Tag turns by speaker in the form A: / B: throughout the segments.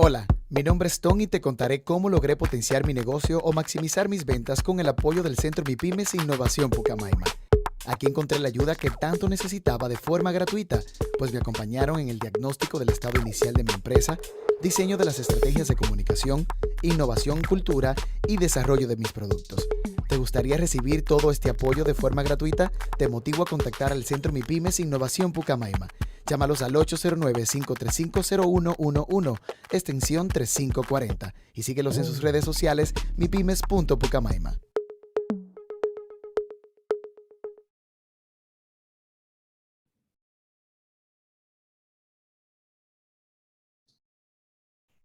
A: Hola, mi nombre es Tom y te contaré cómo logré potenciar mi negocio o maximizar mis ventas con el apoyo del Centro MIPYMES Innovación Pucamaima. Aquí encontré la ayuda que tanto necesitaba de forma gratuita, pues me acompañaron en el diagnóstico del estado inicial de mi empresa, diseño de las estrategias de comunicación, innovación, cultura y desarrollo de mis productos. ¿Te gustaría recibir todo este apoyo de forma gratuita? Te motivo a contactar al Centro MIPYMES Innovación Pucamaima. Llámalos al 809-535-0111, extensión 3540, y síguelos en sus redes sociales mipymes.pucamaima.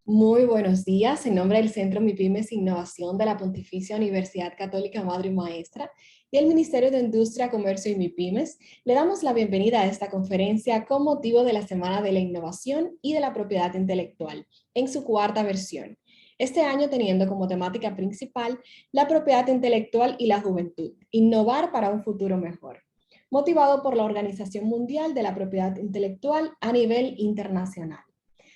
B: Muy buenos días. En nombre del Centro MIPYMES Innovación de la Pontificia Universidad Católica Madre y Maestra y el Ministerio de Industria, Comercio y MIPYMES, le damos la bienvenida a esta conferencia con motivo de la Semana de la Innovación y de la Propiedad Intelectual, en su cuarta versión. Este año teniendo como temática principal la propiedad intelectual y la juventud, innovar para un futuro mejor, motivado por la Organización Mundial de la Propiedad Intelectual a nivel internacional.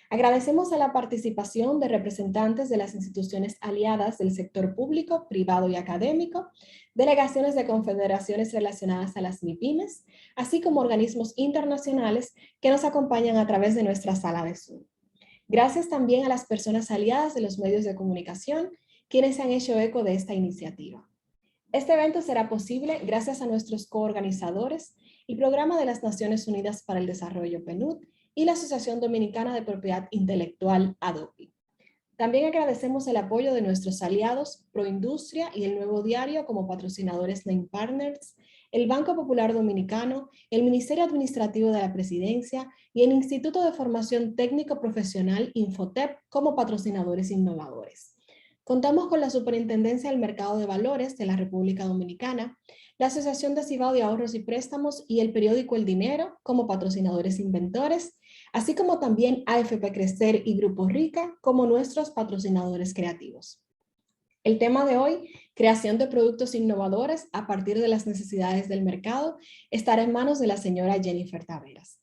B: Agradecemos a la participación de representantes de las instituciones aliadas del sector público, privado y académico, delegaciones de confederaciones relacionadas a las MIPYMES, así como organismos internacionales que nos acompañan a través de nuestra sala de Zoom. Gracias también a las personas aliadas de los medios de comunicación, quienes se han hecho eco de esta iniciativa. Este evento será posible gracias a nuestros coorganizadores, el Programa de las Naciones Unidas para el Desarrollo PNUD y la Asociación Dominicana de Propiedad Intelectual ADOPI. También agradecemos el apoyo de nuestros aliados Proindustria y el Nuevo Diario como patrocinadores Name Partners, el Banco Popular Dominicano, el Ministerio Administrativo de la Presidencia y el Instituto de Formación Técnico Profesional Infotep como patrocinadores innovadores. Contamos con la Superintendencia del Mercado de Valores de la República Dominicana, la Asociación de Cibao de Ahorros y Préstamos y el periódico El Dinero como patrocinadores inventores, así como también AFP Crecer y Grupo Rica como nuestros patrocinadores creativos. El tema de hoy, creación de productos innovadores a partir de las necesidades del mercado, estará en manos de la señora Jennifer Taveras,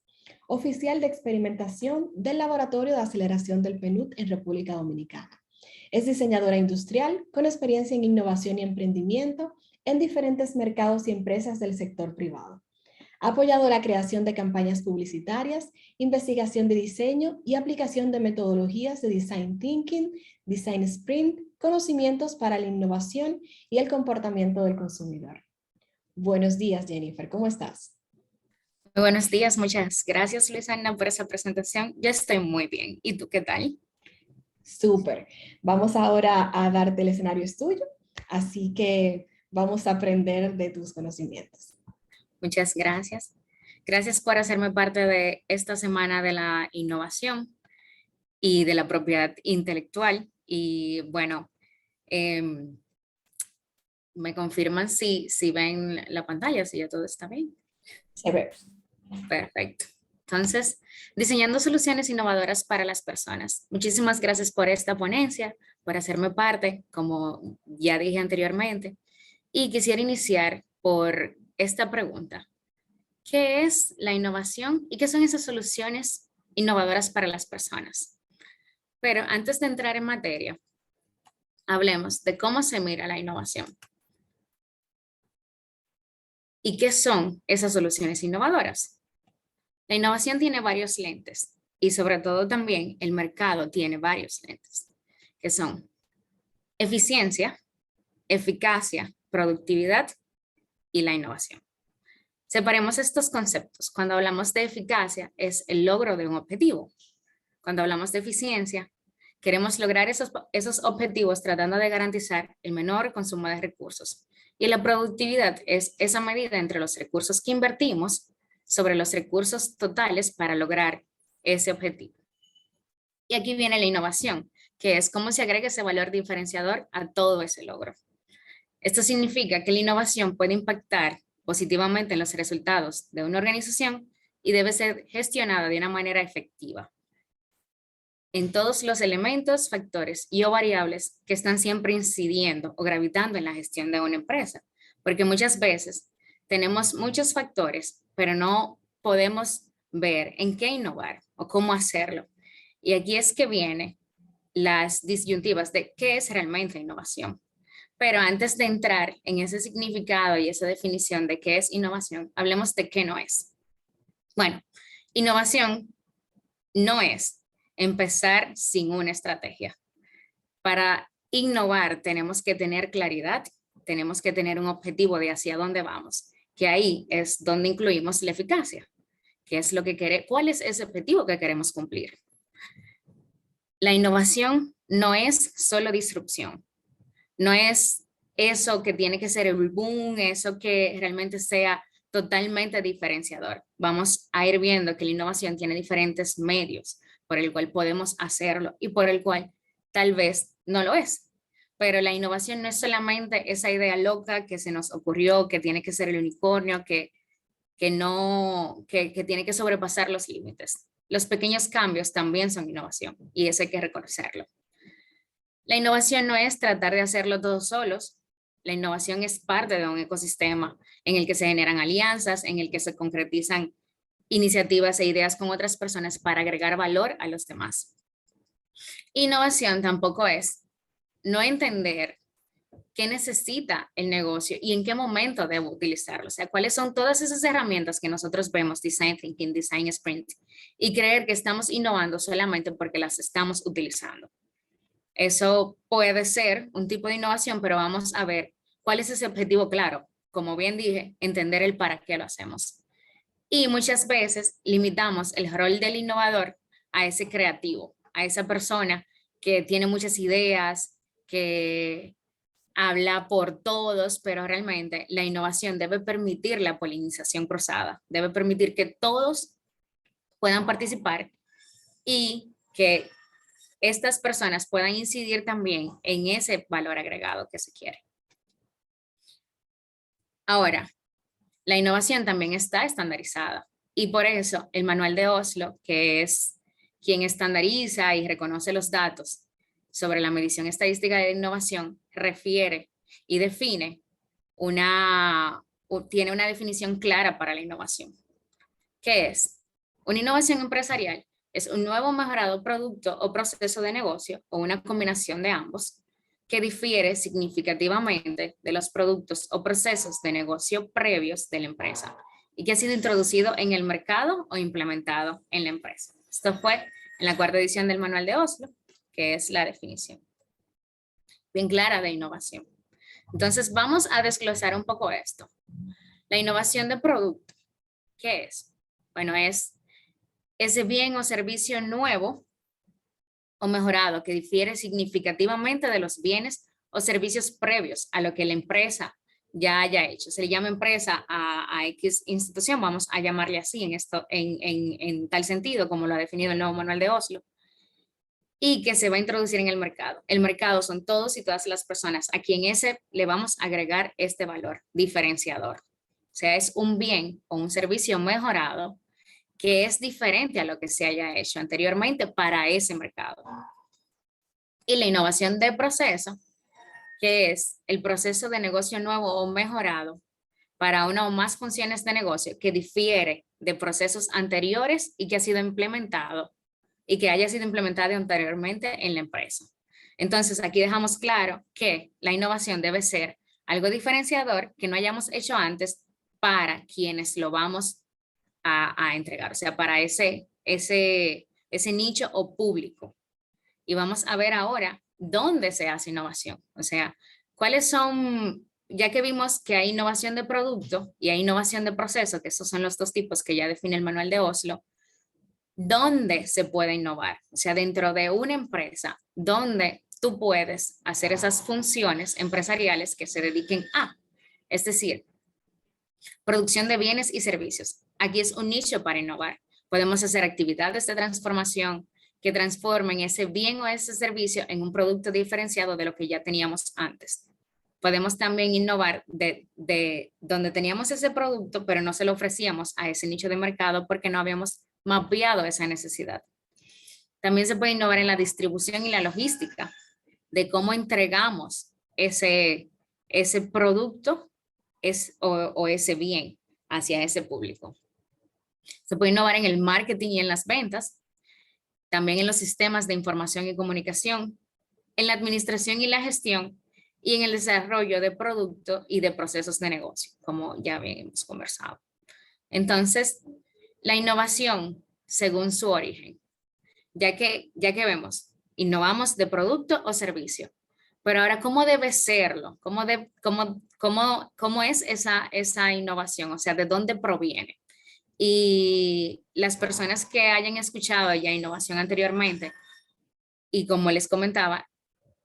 B: oficial de experimentación del Laboratorio de Aceleración del PNUD en República Dominicana. Es diseñadora industrial con experiencia en innovación y emprendimiento en diferentes mercados y empresas del sector privado. Ha apoyado la creación de campañas publicitarias, investigación de diseño y aplicación de metodologías de Design Thinking, Design Sprint, conocimientos para la innovación y el comportamiento del consumidor. Buenos días, Jennifer, ¿cómo estás?
C: Muy buenos días, muchas gracias, Luisana, por esa presentación. Yo estoy muy bien. ¿Y tú qué tal?
B: Súper. Vamos ahora a darte el escenario es tuyo, así que vamos a aprender de tus conocimientos.
C: Muchas gracias. Gracias por hacerme parte de esta semana de la innovación y de la propiedad intelectual. Y bueno, em, me confirman si ven la pantalla, si ya todo está bien.
B: Se ve.
C: Perfecto. Entonces, diseñando soluciones innovadoras para las personas. Muchísimas gracias por esta ponencia, por hacerme parte, como ya dije anteriormente. Y quisiera iniciar por esta pregunta. ¿Qué es la innovación y qué son esas soluciones innovadoras para las personas? Pero antes de entrar en materia, hablemos de cómo se mira la innovación y qué son esas soluciones innovadoras. La innovación tiene varios lentes y sobre todo también el mercado tiene varios lentes, que son eficiencia, eficacia, productividad y la innovación. Separemos estos conceptos. Cuando hablamos de eficacia es el logro de un objetivo. Cuando hablamos de eficiencia, queremos lograr esos objetivos tratando de garantizar el menor consumo de recursos. Y la productividad es esa medida entre los recursos que invertimos sobre los recursos totales para lograr ese objetivo. Y aquí viene la innovación, que es cómo se agrega ese valor diferenciador a todo ese logro. Esto significa que la innovación puede impactar positivamente en los resultados de una organización y debe ser gestionada de una manera efectiva en todos los elementos, factores y o variables que están siempre incidiendo o gravitando en la gestión de una empresa. Porque muchas veces tenemos muchos factores, pero no podemos ver en qué innovar o cómo hacerlo. Y aquí es que viene las disyuntivas de qué es realmente innovación. Pero antes de entrar en ese significado y esa definición de qué es innovación, hablemos de qué no es. Bueno, innovación no es empezar sin una estrategia. Para innovar tenemos que tener claridad, tenemos que tener un objetivo de hacia dónde vamos, que ahí es donde incluimos la eficacia. ¿Qué es lo que queremos? ¿Cuál es ese objetivo que queremos cumplir? La innovación no es solo disrupción, no es eso que tiene que ser el boom, eso que realmente sea totalmente diferenciador. Vamos a ir viendo que la innovación tiene diferentes medios por el cual podemos hacerlo y por el cual tal vez no lo es. Pero la innovación no es solamente esa idea loca que se nos ocurrió, que tiene que ser el unicornio, que tiene que sobrepasar los límites. Los pequeños cambios también son innovación y eso hay que reconocerlo. La innovación no es tratar de hacerlo todos solos. La innovación es parte de un ecosistema en el que se generan alianzas, en el que se concretizan iniciativas e ideas con otras personas para agregar valor a los demás. Innovación tampoco es no entender qué necesita el negocio y en qué momento debo utilizarlo. O sea, cuáles son todas esas herramientas que nosotros vemos, Design Thinking, Design Sprint, y creer que estamos innovando solamente porque las estamos utilizando. Eso puede ser un tipo de innovación, pero vamos a ver cuál es ese objetivo claro. Como bien dije, entender el para qué lo hacemos. Y muchas veces limitamos el rol del innovador a ese creativo, a esa persona que tiene muchas ideas, que habla por todos, pero realmente la innovación debe permitir la polinización cruzada, debe permitir que todos puedan participar y que estas personas puedan incidir también en ese valor agregado que se quiere. Ahora, la innovación también está estandarizada y por eso el Manual de Oslo, que es quien estandariza y reconoce los datos sobre la medición estadística de innovación, refiere y define tiene una definición clara para la innovación. ¿Qué es? Una innovación empresarial es un nuevo o mejorado producto o proceso de negocio o una combinación de ambos que difiere significativamente de los productos o procesos de negocio previos de la empresa y que ha sido introducido en el mercado o implementado en la empresa. Esto fue en la 4ª edición del Manual de Oslo, que es la definición bien clara de innovación. Entonces, vamos a desglosar un poco esto. La innovación de producto, ¿qué es? Bueno, es ese bien o servicio nuevo o mejorado que difiere significativamente de los bienes o servicios previos a lo que la empresa ya haya hecho. Se le llama empresa a X institución, vamos a llamarle así en tal sentido, como lo ha definido el nuevo Manual de Oslo, y que se va a introducir en el mercado. El mercado son todos y todas las personas a quien le vamos a agregar este valor diferenciador. O sea, es un bien o un servicio mejorado que es diferente a lo que se haya hecho anteriormente para ese mercado. Y la innovación de proceso, que es el proceso de negocio nuevo o mejorado para una o más funciones de negocio que difiere de procesos anteriores y que ha sido implementado y que haya sido implementado anteriormente en la empresa. Entonces, aquí dejamos claro que la innovación debe ser algo diferenciador que no hayamos hecho antes para quienes lo vamos a entregar, o sea, para ese nicho o público. Y vamos a ver ahora dónde se hace innovación, o sea, cuáles son, ya que vimos que hay innovación de producto y hay innovación de proceso, que esos son los dos tipos que ya define el Manual de Oslo, ¿dónde se puede innovar? O sea, dentro de una empresa, ¿dónde tú puedes hacer esas funciones empresariales que se dediquen a? Es decir, producción de bienes y servicios. Aquí es un nicho para innovar. Podemos hacer actividades de transformación que transformen ese bien o ese servicio en un producto diferenciado de lo que ya teníamos antes. Podemos también innovar de donde teníamos ese producto, pero no se lo ofrecíamos a ese nicho de mercado porque no habíamos mapeado esa necesidad. También se puede innovar en la distribución y la logística, de cómo entregamos ese producto o ese bien hacia ese público. Se puede innovar en el marketing y en las ventas. también en los sistemas de información y comunicación, en la administración y la gestión, y en el desarrollo de productos y de procesos de negocio, como ya bien hemos conversado. Entonces, la innovación según su origen, ya que vemos, innovamos de producto o servicio, pero ahora, ¿cómo debe serlo? ¿Cómo es esa innovación? O sea, ¿de dónde proviene? Y las personas que hayan escuchado ya innovación anteriormente, y como les comentaba,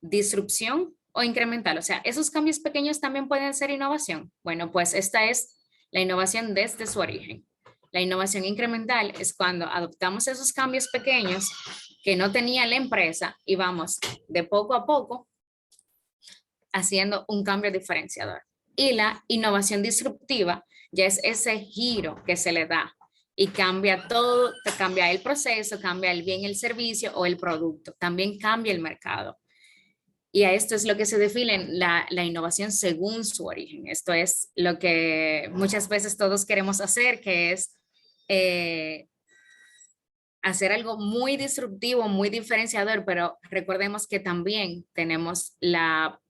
C: disrupción o incremental, o sea, esos cambios pequeños también pueden ser innovación. Bueno, pues esta es la innovación desde su origen. La innovación incremental es cuando adoptamos esos cambios pequeños que no tenía la empresa y vamos de poco a poco haciendo un cambio diferenciador. Y la innovación disruptiva ya es ese giro que se le da y cambia todo, cambia el proceso, cambia el bien, el servicio o el producto, también cambia el mercado. Y a esto es lo que se define la innovación según su origen. Esto es lo que muchas veces todos queremos hacer, que es hacer algo muy disruptivo, muy diferenciador, pero recordemos que también tenemos la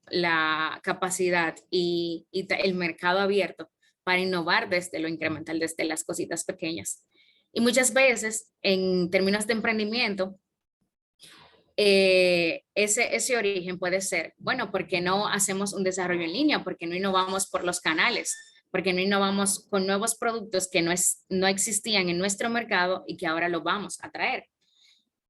C: capacidad y el mercado abierto para innovar desde lo incremental, desde las cositas pequeñas. Y muchas veces, en términos de emprendimiento, ese origen puede ser, bueno, ¿por qué no hacemos un desarrollo en línea? ¿Por qué no innovamos por los canales? ¿Por qué no innovamos con nuevos productos que no existían en nuestro mercado y que ahora lo vamos a traer?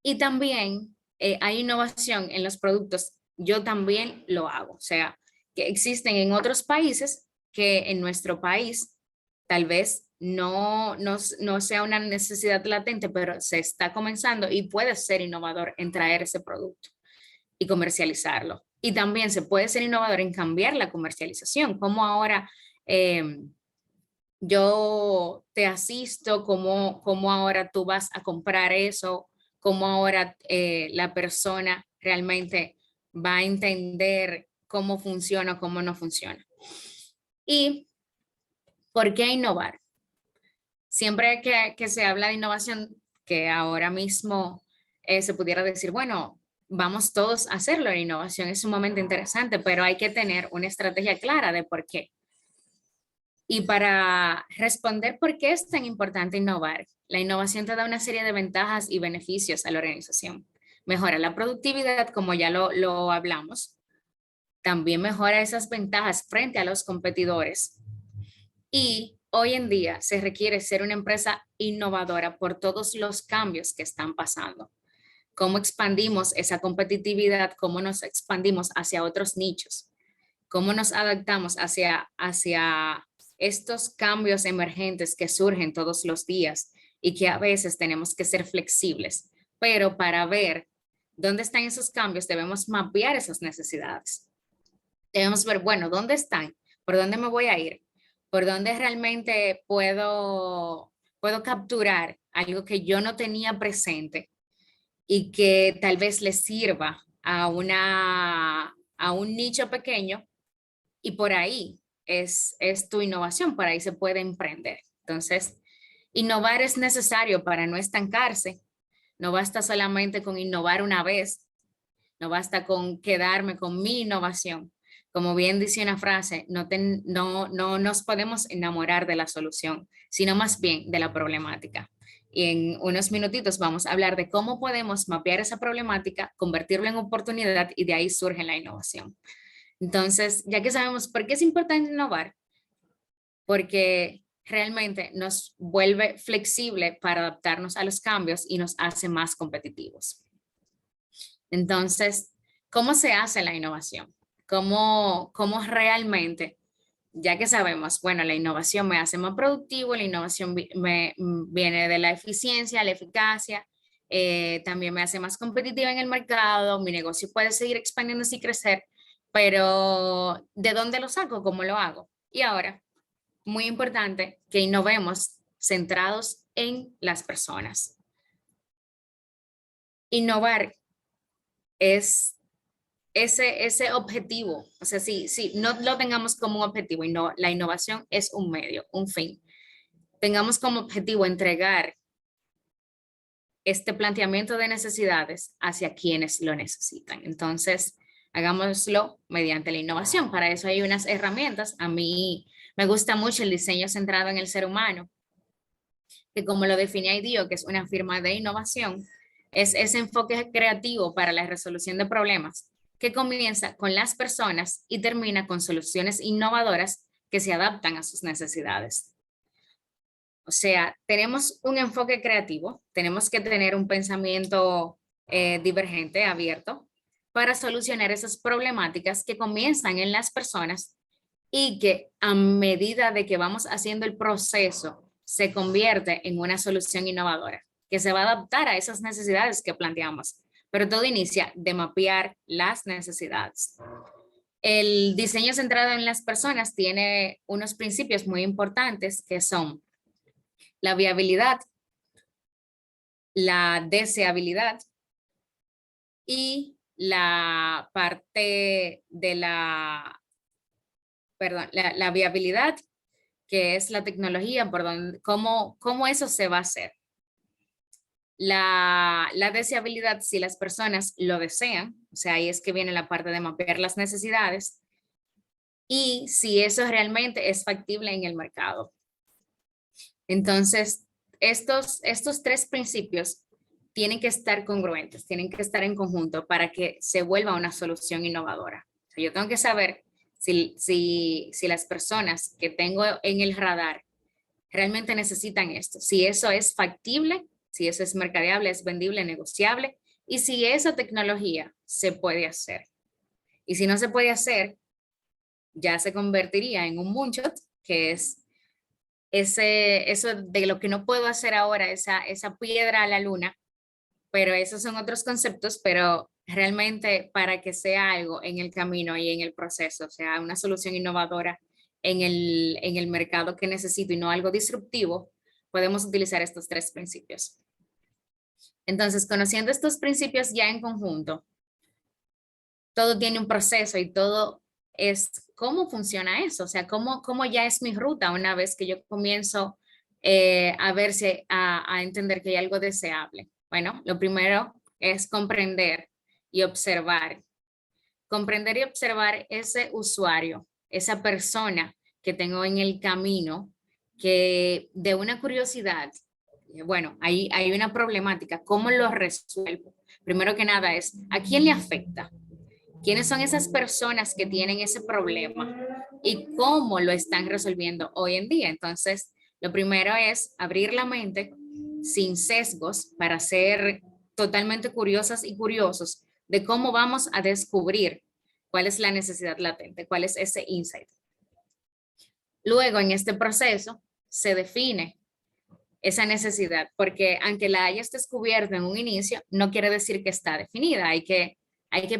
C: Y también hay innovación en los productos. Yo también lo hago. O sea, que existen en otros países que en nuestro país tal vez no sea una necesidad latente, pero se está comenzando y puede ser innovador en traer ese producto y comercializarlo. Y también se puede ser innovador en cambiar la comercialización, como ahora yo te asisto, como ahora tú vas a comprar eso, como ahora la persona realmente va a entender cómo funciona o cómo no funciona. ¿Y por qué innovar? Siempre que se habla de innovación, que ahora mismo se pudiera decir, bueno, vamos todos a hacerlo, la innovación es sumamente interesante, pero hay que tener una estrategia clara de por qué. Y para responder por qué es tan importante innovar, la innovación te da una serie de ventajas y beneficios a la organización. Mejora la productividad, como ya lo hablamos. También mejora esas ventajas frente a los competidores. Y hoy en día se requiere ser una empresa innovadora por todos los cambios que están pasando. Cómo expandimos esa competitividad, cómo nos expandimos hacia otros nichos, cómo nos adaptamos hacia estos cambios emergentes que surgen todos los días y que a veces tenemos que ser flexibles. Pero para ver dónde están esos cambios, debemos mapear esas necesidades. Debemos ver, bueno, ¿dónde están? ¿Por dónde me voy a ir? ¿Por dónde realmente puedo capturar algo que yo no tenía presente y que tal vez le sirva a un nicho pequeño? Y por ahí es tu innovación, por ahí se puede emprender. Entonces, innovar es necesario para no estancarse. No basta solamente con innovar una vez, no basta con quedarme con mi innovación. Como bien dice una frase, no nos podemos enamorar de la solución, sino más bien de la problemática. Y en unos minutitos vamos a hablar de cómo podemos mapear esa problemática, convertirlo en oportunidad y de ahí surge la innovación. Entonces, ya que sabemos por qué es importante innovar, porque realmente nos vuelve flexible para adaptarnos a los cambios y nos hace más competitivos. Entonces, ¿cómo se hace la innovación? ¿Cómo realmente, ya que sabemos, bueno, la innovación me hace más productivo, la innovación viene de la eficiencia, la eficacia, también me hace más competitiva en el mercado, mi negocio puede seguir expandiéndose y crecer, pero ¿de dónde lo saco? ¿Cómo lo hago? Y ahora, muy importante que innovemos centrados en las personas. Innovar es ese objetivo, o sea, si no lo tengamos como un objetivo, y no, la innovación es un medio, un fin. Tengamos como objetivo entregar este planteamiento de necesidades hacia quienes lo necesitan. Entonces, hagámoslo mediante la innovación. Para eso hay unas herramientas. A mí me gusta mucho el diseño centrado en el ser humano, que como lo define IDEO, que es una firma de innovación, es ese enfoque creativo para la resolución de problemas que comienza con las personas y termina con soluciones innovadoras que se adaptan a sus necesidades. O sea, tenemos un enfoque creativo, tenemos que tener un pensamiento divergente, abierto, para solucionar esas problemáticas que comienzan en las personas y que a medida de que vamos haciendo el proceso, se convierte en una solución innovadora, que se va a adaptar a esas necesidades que planteamos. Pero todo inicia de mapear las necesidades. El diseño centrado en las personas tiene unos principios muy importantes que son la viabilidad, la deseabilidad y la parte de la viabilidad, que es la tecnología, por donde, cómo eso se va a hacer. La deseabilidad, si las personas lo desean, o sea, ahí es que viene la parte de mapear las necesidades y si eso realmente es factible en el mercado. Entonces, estos tres principios tienen que estar congruentes, tienen que estar en conjunto para que se vuelva una solución innovadora. O sea, yo tengo que saber si las personas que tengo en el radar realmente necesitan esto, si eso es factible, si eso es mercadeable, es vendible, negociable, y si esa tecnología se puede hacer. Y si no se puede hacer, ya se convertiría en un moonshot, que es eso de lo que no puedo hacer ahora, esa piedra a la luna, pero esos son otros conceptos, pero realmente para que sea algo en el camino y en el proceso, o sea, una solución innovadora en el mercado que necesito y no algo disruptivo, podemos utilizar estos tres principios. Entonces, conociendo estos principios ya en conjunto, todo tiene un proceso y todo es cómo funciona eso, o sea, cómo ya es mi ruta una vez que yo comienzo a entender que hay algo deseable. Bueno, lo primero es comprender y observar. Comprender y observar ese usuario, esa persona que tengo en el camino, que de una curiosidad, bueno, hay una problemática, ¿cómo lo resuelvo? Primero que nada es, ¿a quién le afecta? ¿Quiénes son esas personas que tienen ese problema y cómo lo están resolviendo hoy en día? Entonces, lo primero es abrir la mente sin sesgos para ser totalmente curiosas y curiosos de cómo vamos a descubrir cuál es la necesidad latente, cuál es ese insight. Luego, en este proceso, se define esa necesidad, porque aunque la hayas descubierto en un inicio, no quiere decir que está definida, hay que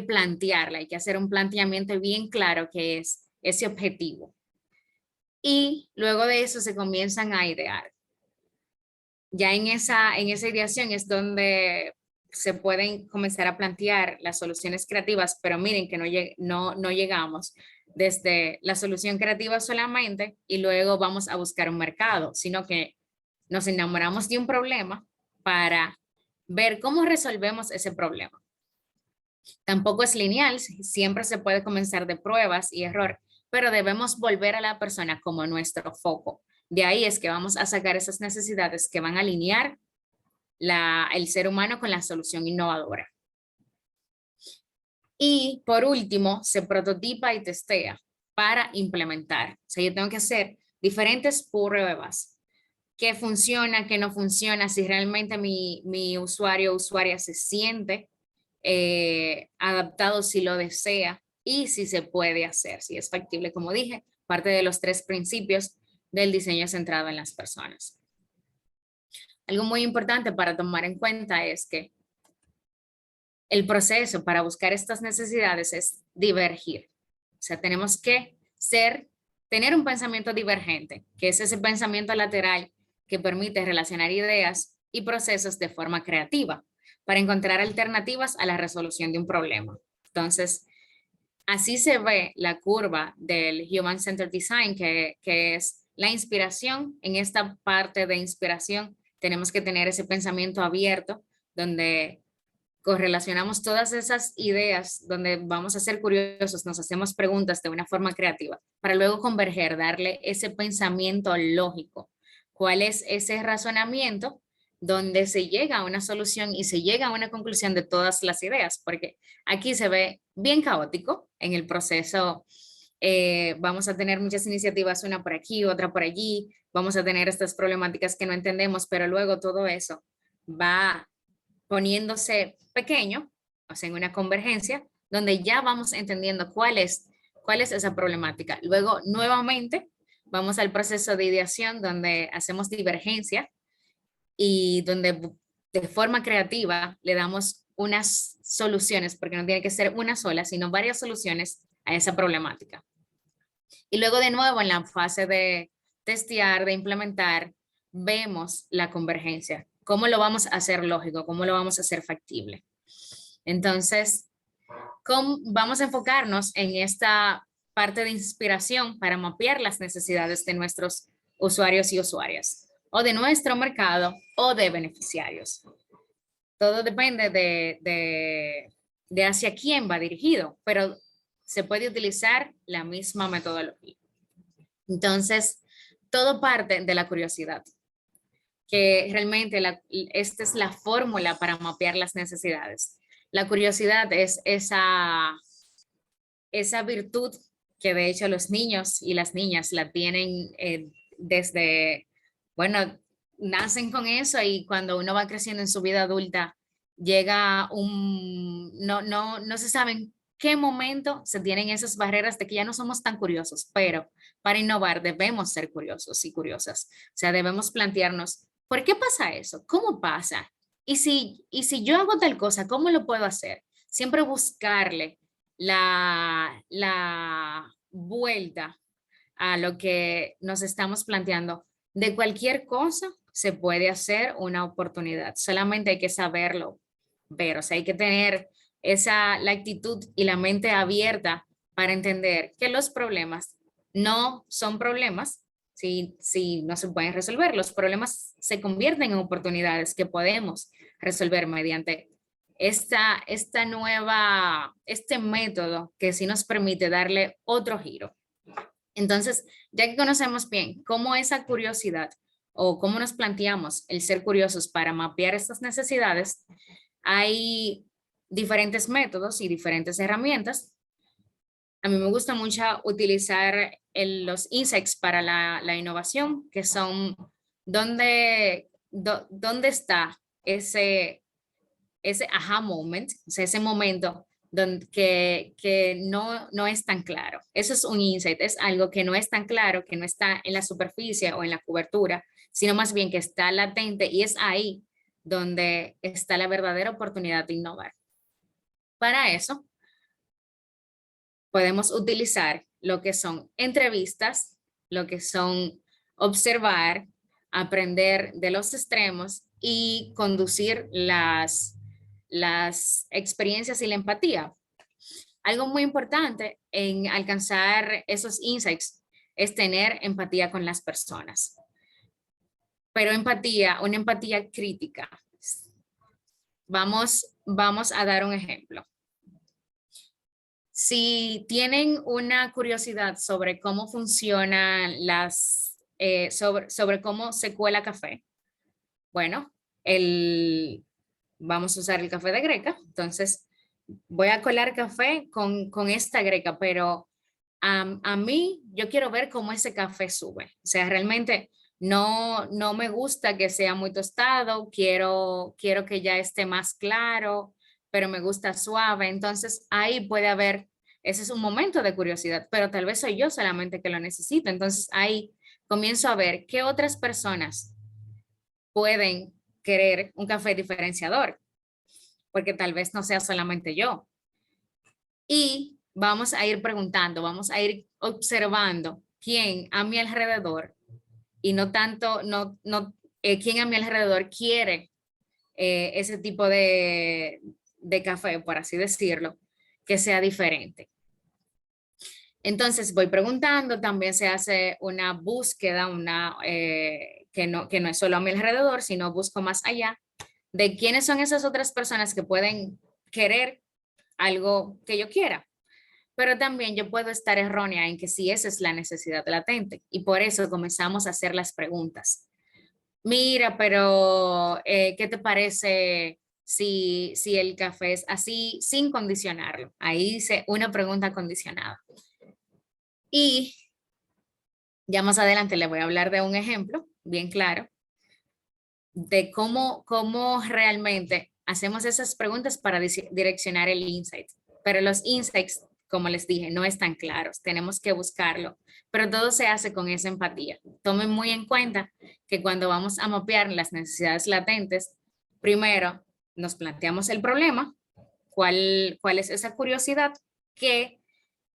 C: plantearla, hay que hacer un planteamiento bien claro que es ese objetivo. Y luego de eso se comienzan a idear. Ya en esa ideación es donde se pueden comenzar a plantear las soluciones creativas, pero miren que no llegamos desde la solución creativa solamente y luego vamos a buscar un mercado, sino que nos enamoramos de un problema para ver cómo resolvemos ese problema. Tampoco es lineal, siempre se puede comenzar de pruebas y error, pero debemos volver a la persona como nuestro foco. De ahí es que vamos a sacar esas necesidades que van a alinear el ser humano con la solución innovadora. Y por último, se prototipa y testea para implementar. O sea, yo tengo que hacer diferentes pruebas. ¿Qué funciona, qué no funciona? Si realmente mi usuario o usuaria se siente adaptado, si lo desea y si se puede hacer, si es factible, como dije, parte de los tres principios del diseño centrado en las personas. Algo muy importante para tomar en cuenta es que el proceso para buscar estas necesidades es divergir. O sea, tenemos que tener un pensamiento divergente, que es ese pensamiento lateral que permite relacionar ideas y procesos de forma creativa para encontrar alternativas a la resolución de un problema. Entonces, así se ve la curva del Human Centered Design, que es la inspiración. En esta parte de inspiración tenemos que tener ese pensamiento abierto donde correlacionamos todas esas ideas, donde vamos a ser curiosos, nos hacemos preguntas de una forma creativa, para luego converger, darle ese pensamiento lógico. ¿Cuál es ese razonamiento donde se llega a una solución y se llega a una conclusión de todas las ideas? Porque aquí se ve bien caótico en el proceso. Vamos a tener muchas iniciativas, una por aquí, otra por allí, vamos a tener estas problemáticas que no entendemos, pero luego todo eso va poniéndose pequeño, o sea, en una convergencia, donde ya vamos entendiendo cuál es esa problemática. Luego, nuevamente, vamos al proceso de ideación, donde hacemos divergencia y donde de forma creativa le damos unas soluciones, porque no tiene que ser una sola, sino varias soluciones a esa problemática. Y luego de nuevo en la fase de testear, de implementar, vemos la convergencia. ¿Cómo lo vamos a hacer lógico? ¿Cómo lo vamos a hacer factible? Entonces, vamos a enfocarnos en esta parte de inspiración para mapear las necesidades de nuestros usuarios y usuarias, o de nuestro mercado, o de beneficiarios. Todo depende de hacia quién va dirigido, pero se puede utilizar la misma metodología. Entonces, todo parte de la curiosidad, que realmente esta es la fórmula para mapear las necesidades. La curiosidad es esa virtud que de hecho los niños y las niñas la tienen desde, bueno, nacen con eso y cuando uno va creciendo en su vida adulta, llega no se sabe en qué momento se tienen esas barreras de que ya no somos tan curiosos, pero para innovar debemos ser curiosos y curiosas. O sea, debemos plantearnos, ¿por qué pasa eso? ¿Cómo pasa? Y si yo hago tal cosa, ¿cómo lo puedo hacer? Siempre buscarle la vuelta a lo que nos estamos planteando. De cualquier cosa se puede hacer una oportunidad, solamente hay que saberlo ver, o sea, hay que tener la actitud y la mente abierta para entender que los problemas no son problemas si no se pueden resolver. Los problemas se convierten en oportunidades que podemos resolver mediante este método que sí nos permite darle otro giro. Entonces, ya que conocemos bien cómo esa curiosidad o cómo nos planteamos el ser curiosos para mapear estas necesidades, hay diferentes métodos y diferentes herramientas. A mí me gusta mucho utilizar los insights para la innovación, que son dónde está ese aha moment, o sea, ese momento que no es tan claro. Eso es un insight, es algo que no es tan claro, que no está en la superficie o en la cobertura, sino más bien que está latente y es ahí donde está la verdadera oportunidad de innovar. Para eso, podemos utilizar lo que son entrevistas, lo que son observar, aprender de los extremos y conducir las experiencias y la empatía. Algo muy importante en alcanzar esos insights es tener empatía con las personas. Pero una empatía crítica. Vamos a dar un ejemplo. Si tienen una curiosidad sobre cómo funcionan sobre cómo se cuela café, bueno, vamos a usar el café de greca, entonces voy a colar café con esta greca, pero a mí yo quiero ver cómo ese café sube. O sea, realmente no me gusta que sea muy tostado, quiero que ya esté más claro, pero me gusta suave. Entonces ahí puede haber, ese es un momento de curiosidad, pero tal vez soy yo solamente que lo necesito. Entonces ahí comienzo a ver qué otras personas pueden querer un café diferenciador, porque tal vez no sea solamente yo. Y vamos a ir preguntando, vamos a ir observando quién a mi alrededor y no tanto, quién a mi alrededor quiere ese tipo de café, por así decirlo, que sea diferente. Entonces voy preguntando, también se hace una búsqueda, que no es solo a mi alrededor, sino busco más allá de quiénes son esas otras personas que pueden querer algo que yo quiera. Pero también yo puedo estar errónea en que si esa es la necesidad latente. Y por eso comenzamos a hacer las preguntas. Mira, pero ¿qué te parece si el café es así sin condicionarlo? Ahí dice una pregunta condicionada. Y ya más adelante le voy a hablar de un ejemplo bien claro de cómo realmente hacemos esas preguntas para direccionar el insight. Pero los insights, como les dije, no están claros, tenemos que buscarlo, pero todo se hace con esa empatía. Tomen muy en cuenta que cuando vamos a mapear las necesidades latentes, primero nos planteamos el problema, cuál es esa curiosidad que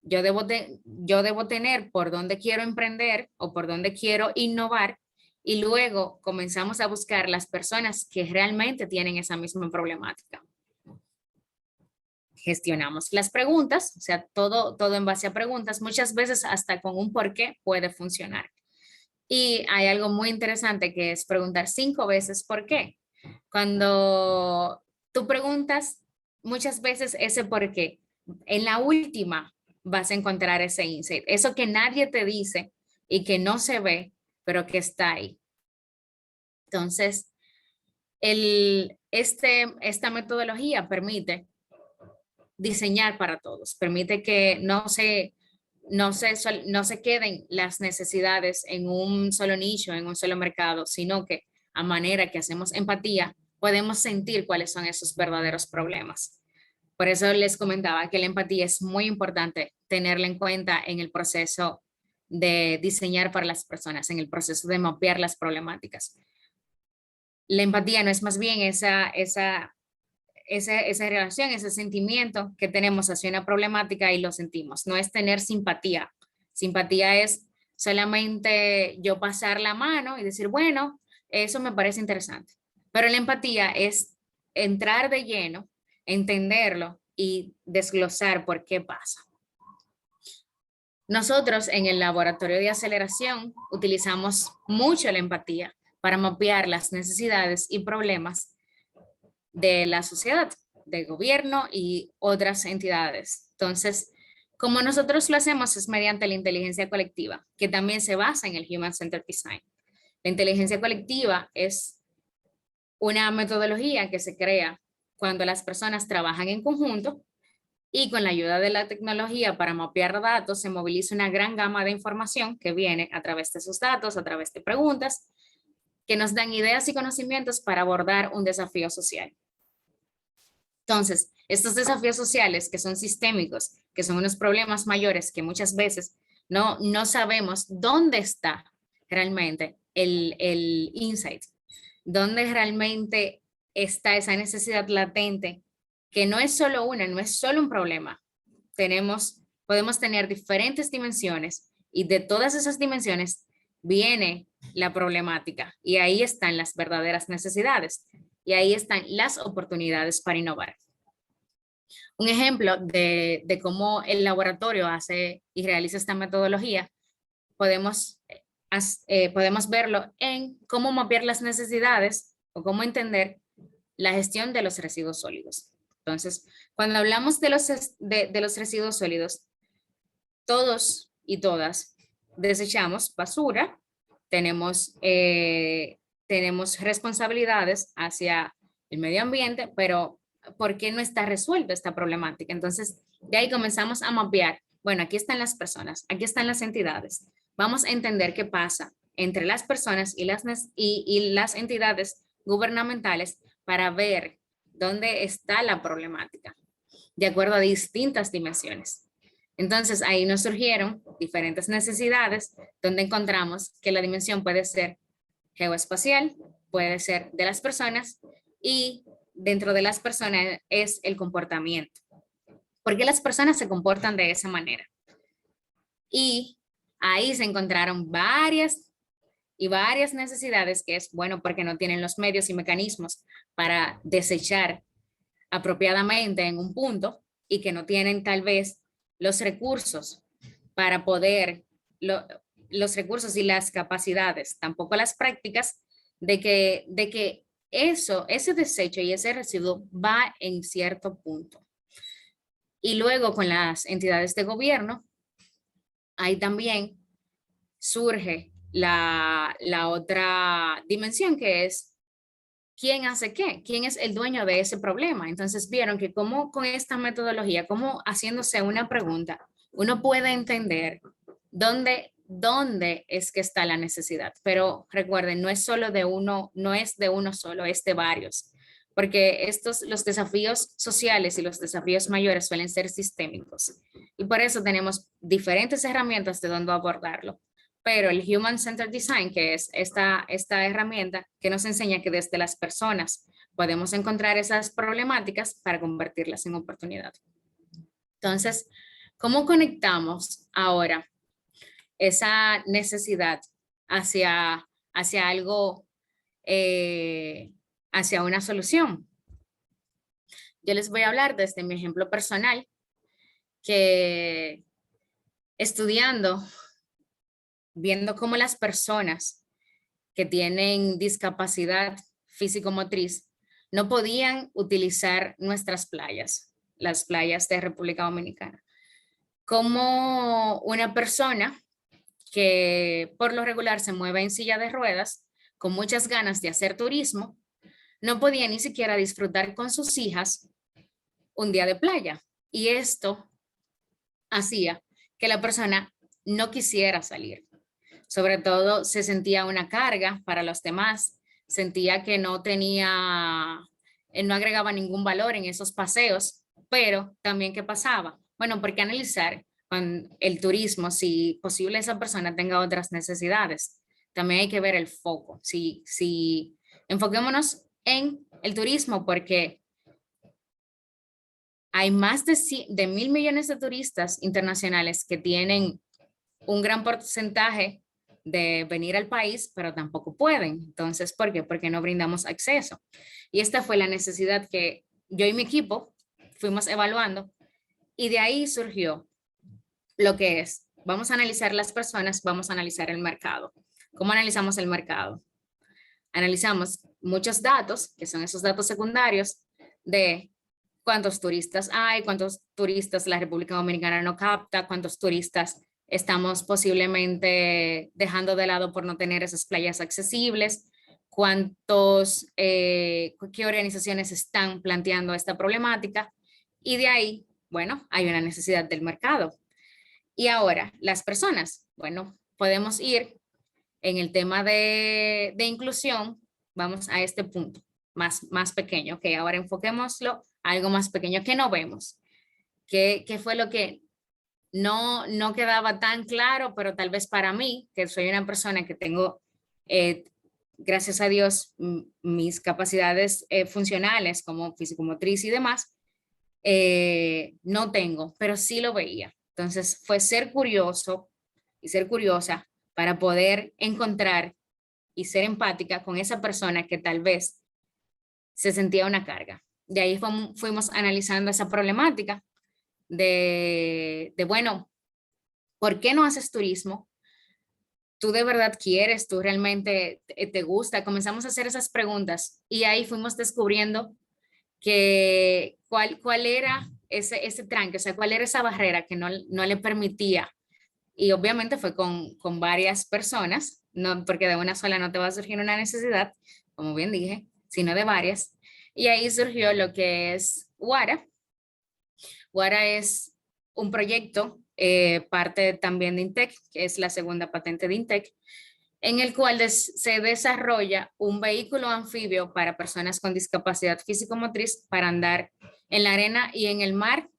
C: yo debo tener por dónde quiero emprender o por dónde quiero innovar, y luego comenzamos a buscar las personas que realmente tienen esa misma problemática. Gestionamos las preguntas, o sea, todo en base a preguntas, muchas veces hasta con un por qué puede funcionar. Y hay algo muy interesante que es preguntar 5 veces por qué. Cuando tú preguntas muchas veces ese por qué, en la última vas a encontrar ese insight, eso que nadie te dice y que no se ve, pero que está ahí. Entonces, esta metodología permite diseñar para todos, permite que no se queden las necesidades en un solo nicho, en un solo mercado, sino que a manera que hacemos empatía, podemos sentir cuáles son esos verdaderos problemas. Por eso les comentaba que la empatía es muy importante tenerla en cuenta en el proceso de diseñar para las personas, en el proceso de mapear las problemáticas. La empatía no es más bien esa relación, ese sentimiento que tenemos hacia una problemática y lo sentimos. No es tener simpatía. Simpatía es solamente yo pasar la mano y decir, bueno, eso me parece interesante. Pero la empatía es entrar de lleno, entenderlo y desglosar por qué pasa. Nosotros en el laboratorio de aceleración utilizamos mucho la empatía para mapear las necesidades y problemas de la sociedad, del gobierno y otras entidades. Entonces, como nosotros lo hacemos es mediante la inteligencia colectiva, que también se basa en el Human Centered Design. La inteligencia colectiva es una metodología que se crea cuando las personas trabajan en conjunto y con la ayuda de la tecnología para mapear datos se moviliza una gran gama de información que viene a través de esos datos, a través de preguntas, que nos dan ideas y conocimientos para abordar un desafío social. Entonces, estos desafíos sociales que son sistémicos, que son unos problemas mayores que muchas veces no sabemos dónde está realmente el insight, dónde realmente está esa necesidad latente, que no es solo una, no es solo un problema. Podemos tener diferentes dimensiones y de todas esas dimensiones viene la problemática y ahí están las verdaderas necesidades y ahí están las oportunidades para innovar. Un ejemplo de cómo el laboratorio hace y realiza esta metodología, podemos verlo en cómo mapear las necesidades o cómo entender la gestión de los residuos sólidos. Entonces, cuando hablamos de los residuos sólidos, todos y todas desechamos basura, tenemos responsabilidades hacia el medio ambiente, pero ¿por qué no está resuelta esta problemática? Entonces, de ahí comenzamos a mapear. Bueno, aquí están las personas, aquí están las entidades. Vamos a entender qué pasa entre las personas y las entidades gubernamentales para ver dónde está la problemática, de acuerdo a distintas dimensiones. Entonces, ahí nos surgieron diferentes necesidades, donde encontramos que la dimensión puede ser geoespacial, puede ser de las personas, y dentro de las personas es el comportamiento. ¿Por qué las personas se comportan de esa manera? Y ahí se encontraron varias necesidades, que es bueno porque no tienen los medios y mecanismos para desechar apropiadamente en un punto y que no tienen tal vez los recursos para poder, los recursos y las capacidades, tampoco las prácticas de que ese desecho y ese residuo va en cierto punto. Y luego con las entidades de gobierno, ahí también surge la otra dimensión, que es quién hace qué, quién es el dueño de ese problema. Entonces vieron que como con esta metodología, como haciéndose una pregunta, uno puede entender dónde es que está la necesidad. Pero recuerden, no es solo de uno, no es de uno solo, es de varios. Porque los desafíos sociales y los desafíos mayores suelen ser sistémicos. Y por eso tenemos diferentes herramientas de dónde abordarlo. Pero el Human Centered Design, que es esta herramienta que nos enseña que desde las personas podemos encontrar esas problemáticas para convertirlas en oportunidad. Entonces, ¿cómo conectamos ahora esa necesidad hacia algo, hacia una solución? Yo les voy a hablar desde mi ejemplo personal, que estudiando, viendo cómo las personas que tienen discapacidad físico-motriz no podían utilizar nuestras playas, las playas de República Dominicana. Como una persona que por lo regular se mueve en silla de ruedas, con muchas ganas de hacer turismo, no podía ni siquiera disfrutar con sus hijas un día de playa. Y esto hacía que la persona no quisiera salir. Sobre todo se sentía una carga para los demás, sentía que no agregaba ningún valor en esos paseos, pero también ¿qué pasaba? Bueno, ¿por qué analizar con el turismo si posible esa persona tenga otras necesidades? También hay que ver el foco. Si enfoquémonos en el turismo, porque hay más de 1.000 millones de turistas internacionales que tienen un gran porcentaje de venir al país, pero tampoco pueden. Entonces, ¿por qué? Porque no brindamos acceso. Y esta fue la necesidad que yo y mi equipo fuimos evaluando, y de ahí surgió lo que es, vamos a analizar las personas, vamos a analizar el mercado. ¿Cómo analizamos el mercado? Analizamos muchos datos, que son esos datos secundarios, de cuántos turistas hay, cuántos turistas la República Dominicana no capta, cuántos turistas estamos posiblemente dejando de lado por no tener esas playas accesibles, qué organizaciones están planteando esta problemática, y de ahí, bueno, hay una necesidad del mercado. Y ahora, las personas, bueno, podemos ir en el tema de inclusión, vamos a este punto más pequeño, que ahora enfoquémoslo a algo más pequeño que no vemos, que fue lo que no quedaba tan claro, pero tal vez para mí, que soy una persona que tengo, gracias a Dios, mis capacidades funcionales como físico-motriz y demás, no tengo, pero sí lo veía. Entonces fue ser curioso y ser curiosa para poder encontrar y ser empática con esa persona que tal vez se sentía una carga. De ahí fuimos analizando esa problemática bueno, ¿por qué no haces turismo? ¿Tú de verdad quieres? ¿Tú realmente te gusta? Comenzamos a hacer esas preguntas y ahí fuimos descubriendo cuál era ese tranque, o sea, cuál era esa barrera que no le permitía. Y obviamente fue con varias personas, no, porque de una sola no te va a surgir una necesidad, como bien dije, sino de varias. Y ahí surgió lo que es WARA. WARA es un proyecto, parte también de INTEC, que es la segunda patente de INTEC, en el cual se desarrolla un vehículo anfibio para personas con discapacidad físico-motriz para andar en la arena y en el mar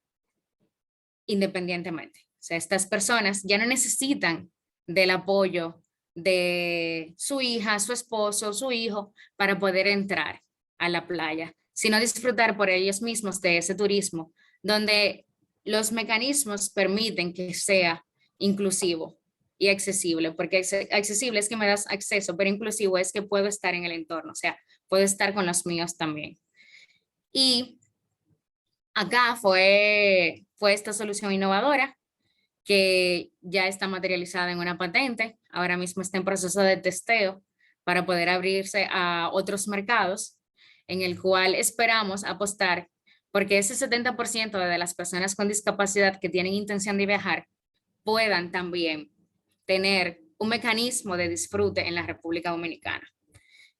C: independientemente. O sea, estas personas ya no necesitan del apoyo de su hija, su esposo, su hijo para poder entrar a la playa, sino disfrutar por ellos mismos de ese turismo, donde los mecanismos permiten que sea inclusivo y accesible, porque accesible es que me das acceso, pero inclusivo es que puedo estar en el entorno, o sea, puedo estar con los míos también. Y acá fue esta solución innovadora que ya está materializada en una patente, ahora mismo está en proceso de testeo para poder abrirse a otros mercados, en el cual esperamos apostar porque ese 70% de las personas con discapacidad que tienen intención de viajar puedan también tener un mecanismo de disfrute en la República Dominicana.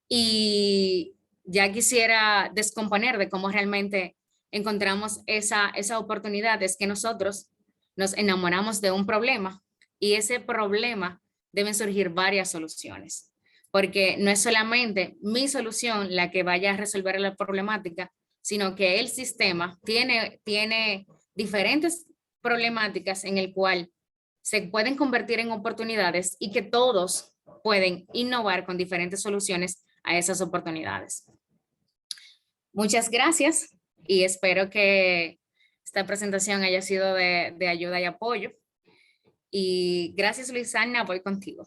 C: Y ya quisiera descomponer de cómo realmente encontramos esa oportunidad. Es que nosotros nos enamoramos de un problema y ese problema deben surgir varias soluciones, porque no es solamente mi solución la que vaya a resolver la problemática, sino que el sistema tiene diferentes problemáticas en el cual se pueden convertir en oportunidades y que todos pueden innovar con diferentes soluciones a esas oportunidades. Muchas gracias y espero que esta presentación haya sido de ayuda y apoyo. Y gracias, Luisana, voy contigo.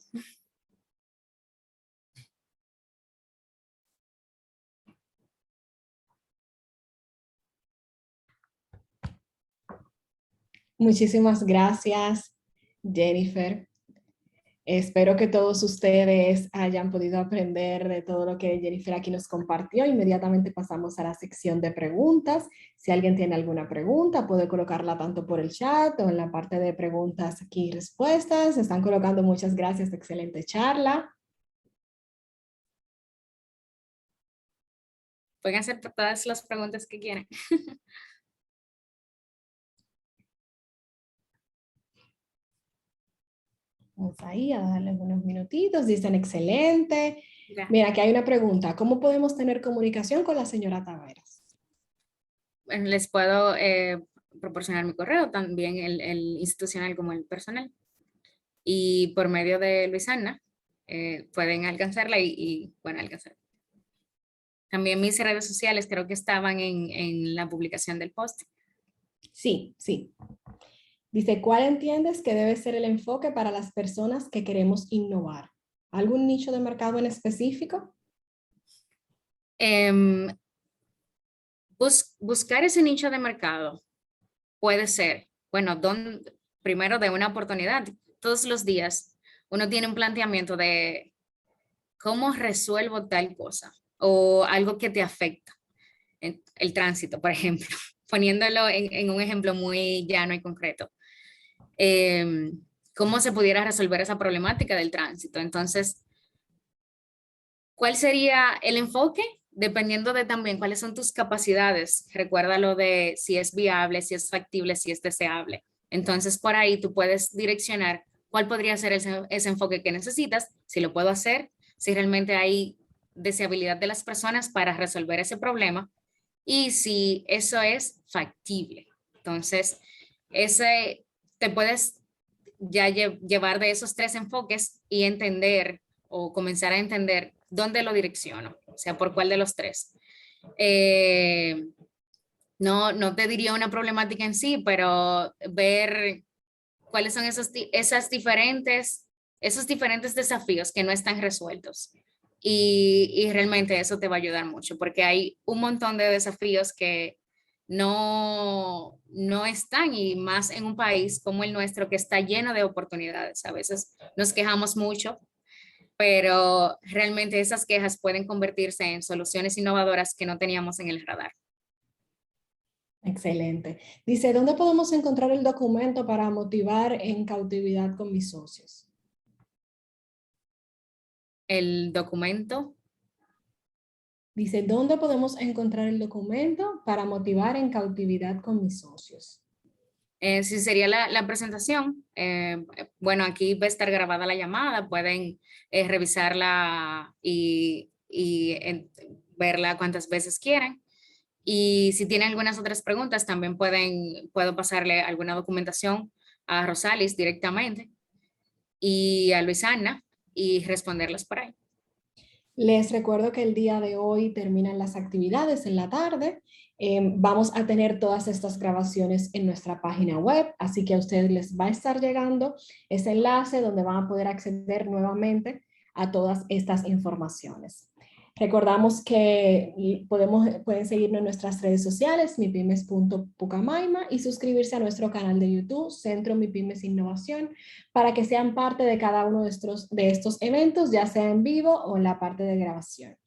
B: Muchísimas gracias, Jennifer. Espero que todos ustedes hayan podido aprender de todo lo que Jennifer aquí nos compartió. Inmediatamente pasamos a la sección de preguntas. Si alguien tiene alguna pregunta, puede colocarla tanto por el chat o en la parte de preguntas aquí y respuestas. Se están colocando muchas gracias, excelente charla.
C: Pueden hacer todas las preguntas que quieran.
B: Vamos ahí a darle unos minutitos. Dicen excelente.
C: Ya.
B: Mira, aquí hay una pregunta. ¿Cómo podemos tener comunicación con la señora Taveras?
C: Les puedo proporcionar mi correo, también el institucional como el personal. Y por medio de Luisana pueden alcanzarla y bueno, alcanzar. También mis redes sociales creo que estaban en la publicación del post.
B: Sí, sí. Dice, ¿cuál entiendes que debe ser el enfoque para las personas que queremos innovar? ¿Algún nicho de mercado en específico?
C: Buscar ese nicho de mercado puede ser, bueno, primero de una oportunidad. Todos los días uno tiene un planteamiento de cómo resuelvo tal cosa o algo que te afecta. El tránsito, por ejemplo, poniéndolo en un ejemplo muy llano y concreto. ¿Cómo se pudiera resolver esa problemática del tránsito? Entonces, ¿cuál sería el enfoque? Dependiendo de también cuáles son tus capacidades. Recuérdalo de si es viable, si es factible, si es deseable. Entonces, por ahí tú puedes direccionar cuál podría ser ese enfoque que necesitas, si lo puedo hacer, si realmente hay deseabilidad de las personas para resolver ese problema y si eso es factible. Entonces, te puedes ya llevar de esos tres enfoques y entender o comenzar a entender dónde lo direcciono, o sea, por cuál de los tres. No te diría una problemática en sí, pero ver cuáles son esos diferentes desafíos que no están resueltos. Y realmente eso te va a ayudar mucho, porque hay un montón de desafíos que no están, y más en un país como el nuestro que está lleno de oportunidades. A veces nos quejamos mucho, pero realmente esas quejas pueden convertirse en soluciones innovadoras que no teníamos en el radar.
B: Excelente. Dice, ¿dónde podemos encontrar el documento para motivar en cautividad con mis socios?
C: El documento.
B: Dice, ¿dónde podemos encontrar el documento para motivar en cautividad con mis socios?
C: Si sería la presentación, bueno, aquí va a estar grabada la llamada, pueden revisarla y verla cuantas veces quieran. Y si tienen algunas otras preguntas, también puedo pasarle alguna documentación a Rosalis directamente y a Luisana y responderlas por ahí.
B: Les recuerdo que el día de hoy terminan las actividades en la tarde. Vamos a tener todas estas grabaciones en nuestra página web, así que a ustedes les va a estar llegando ese enlace donde van a poder acceder nuevamente a todas estas informaciones. Recordamos que pueden seguirnos en nuestras redes sociales, mipymes.pucamaima, y suscribirse a nuestro canal de YouTube, Centro MIPYMES Innovación, para que sean parte de cada uno de estos eventos, ya sea en vivo o en la parte de grabación.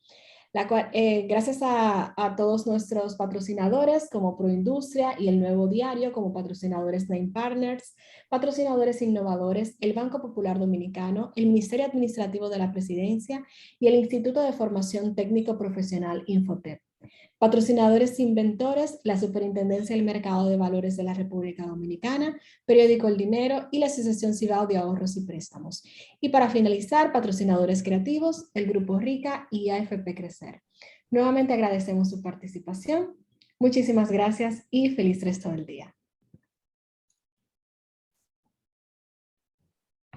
B: Gracias a todos nuestros patrocinadores como Proindustria y el Nuevo Diario como patrocinadores Name Partners, patrocinadores innovadores, el Banco Popular Dominicano, el Ministerio Administrativo de la Presidencia y el Instituto de Formación Técnico Profesional Infotep. Patrocinadores inventores, la Superintendencia del Mercado de Valores de la República Dominicana, Periódico El Dinero y la Asociación Cibao de Ahorros y Préstamos. Y para finalizar, patrocinadores creativos, el Grupo Rica y AFP Crecer. Nuevamente agradecemos su participación. Muchísimas gracias y feliz resto del día.